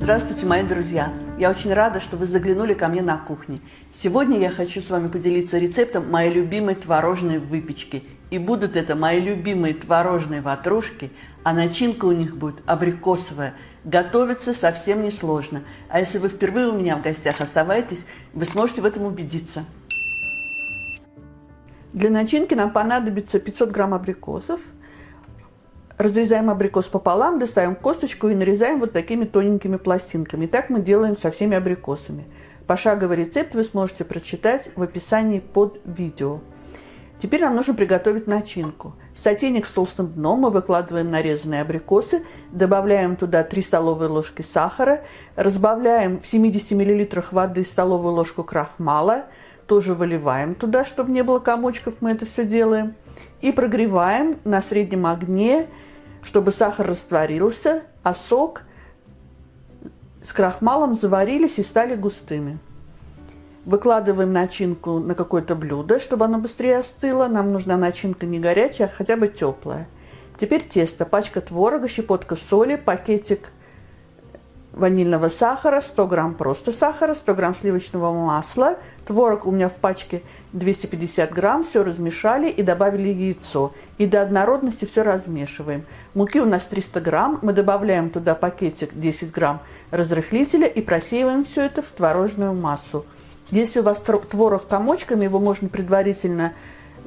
Здравствуйте, мои друзья! Я очень рада, что вы заглянули ко мне на кухню. Сегодня я хочу с вами поделиться рецептом моей любимой творожной выпечки. И будут это мои любимые творожные ватрушки, а начинка у них будет абрикосовая. Готовится совсем несложно. А если вы впервые у меня в гостях оставайтесь, вы сможете в этом убедиться. Для начинки нам понадобится 500 грамм абрикосов. Разрезаем абрикос пополам, достаем косточку и нарезаем вот такими тоненькими пластинками. Так мы делаем со всеми абрикосами. Пошаговый рецепт вы сможете прочитать в описании под видео. Теперь нам нужно приготовить начинку. В сотейник с толстым дном мы выкладываем нарезанные абрикосы, добавляем туда 3 столовые ложки сахара, разбавляем в 70 мл воды столовую ложку крахмала, тоже выливаем туда, чтобы не было комочков, мы это все делаем, и прогреваем на среднем огне, чтобы сахар растворился, а сок с крахмалом заварились и стали густыми. Выкладываем начинку на какое-то блюдо, чтобы оно быстрее остыло. Нам нужна начинка не горячая, а хотя бы теплая. Теперь тесто. Пачка творога, щепотка соли, пакетик ванильного сахара, 100 грамм просто сахара, 100 грамм сливочного масла. Творог у меня в пачке 250 грамм. Все размешали и добавили яйцо. И до однородности все размешиваем. Муки у нас 300 грамм. Мы добавляем туда пакетик 10 грамм разрыхлителя и просеиваем все это в творожную массу. Если у вас творог комочками, его можно предварительно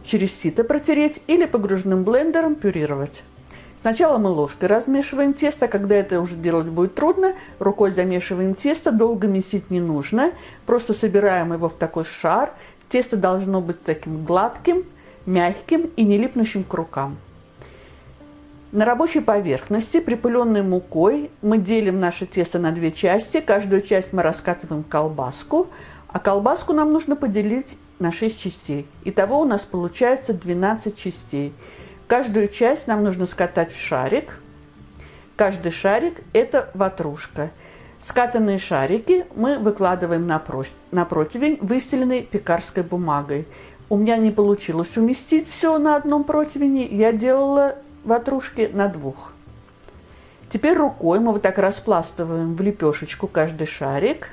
через сито протереть или погружным блендером пюрировать. Сначала мы ложкой размешиваем тесто, когда это уже делать будет трудно, рукой замешиваем тесто, долго месить не нужно, просто собираем его в такой шар. Тесто должно быть таким гладким, мягким и не липнущим к рукам. На рабочей поверхности, припыленной мукой, мы делим наше тесто на 2 части, каждую часть мы раскатываем колбаску, а колбаску нам нужно поделить на 6 частей. Итого у нас получается 12 частей. Каждую часть нам нужно скатать в шарик. Каждый шарик – это ватрушка. Скатанные шарики мы выкладываем на противень, выстеленный пекарской бумагой. У меня не получилось уместить все на одном противне, я делала ватрушки на 2. Теперь рукой мы вот так распластываем в лепешечку каждый шарик.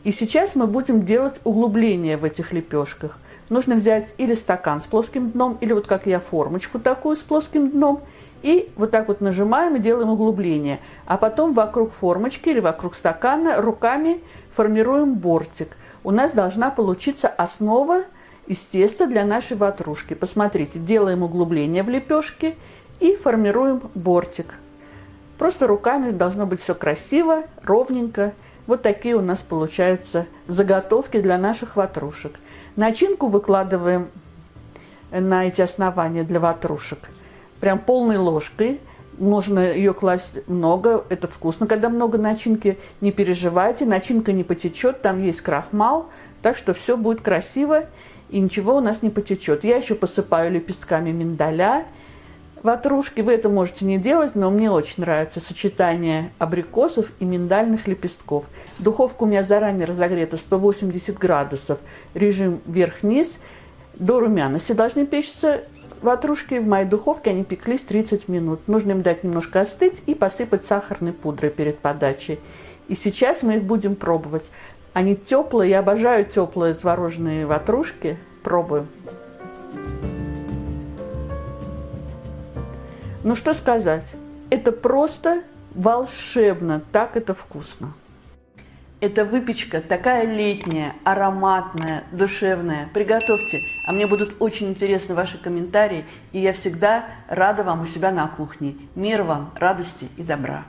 И сейчас мы будем делать углубление в этих лепешках. Нужно взять или стакан с плоским дном, или вот как я формочку такую с плоским дном. И вот так вот нажимаем и делаем углубление. А потом вокруг формочки или вокруг стакана руками формируем бортик. У нас должна получиться основа из теста для нашей ватрушки. Посмотрите, делаем углубление в лепешке и формируем бортик. Просто руками должно быть все красиво, ровненько. Вот такие у нас получаются заготовки для наших ватрушек. Начинку выкладываем на эти основания для ватрушек. Прям полной ложкой. Можно ее класть много. Это вкусно, когда много начинки. Не переживайте, начинка не потечет. Там есть крахмал. Так что все будет красиво и ничего у нас не потечет. Я еще посыпаю лепестками миндаля ватрушки. Вы это можете не делать, но мне очень нравится сочетание абрикосов и миндальных лепестков. Духовка у меня заранее разогрета 180 градусов. Режим вверх-вниз. До румяности должны печься ватрушки. В моей духовке они пеклись 30 минут. Нужно им дать немножко остыть и посыпать сахарной пудрой перед подачей. И сейчас мы их будем пробовать. Они теплые. Я обожаю теплые творожные ватрушки. Пробуем. Ну что сказать, это просто волшебно, так это вкусно. Эта выпечка такая летняя, ароматная, душевная. Приготовьте, а мне будут очень интересны ваши комментарии, и я всегда рада вам у себя на кухне. Мира вам, радости и добра.